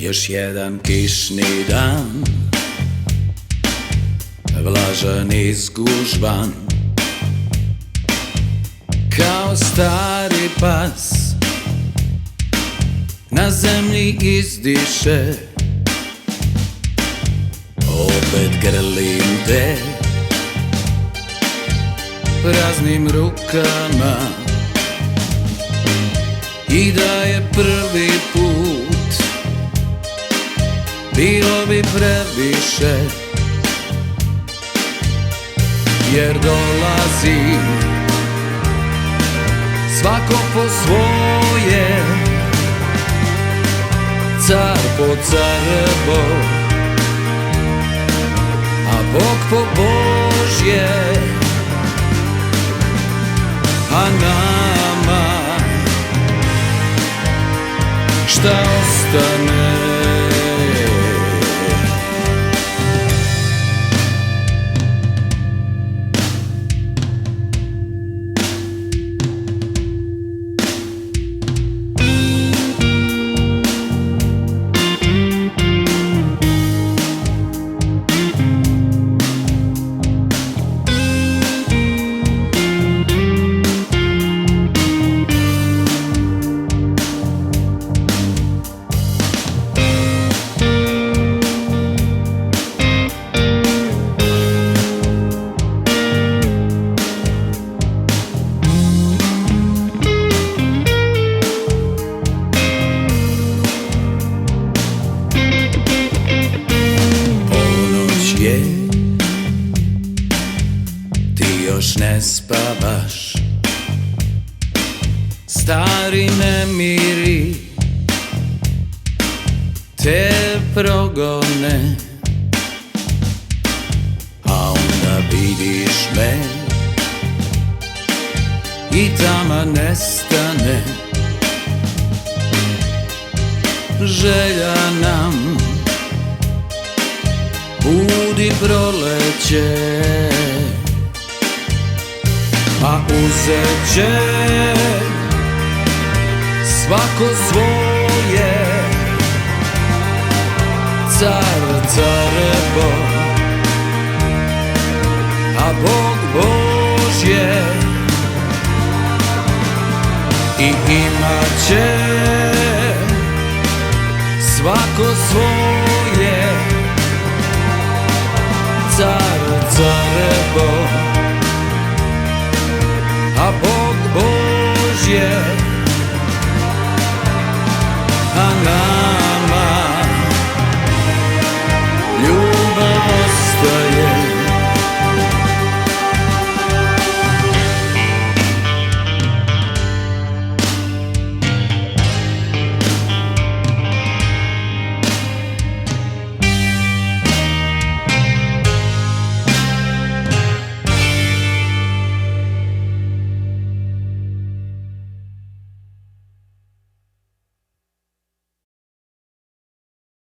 Još jedan kišni dan, vlažan i zgužvan, kao stari pas na zemlji izdiše. Opet grlim te praznim rukama, i da je prvi put bilo bi previše, jer dolazi svako po svoje, car po carebo, a Bog po Božje. A nama šta ostane? Ti još ne spavaš, stari nemiri te progone, a onda vidiš me i tama nestane. Želja nam budi proleće, a uzet će svako svoje, car carebo, a Bog Božje. I imat će svako svoje, car carebo, a Bog Božje.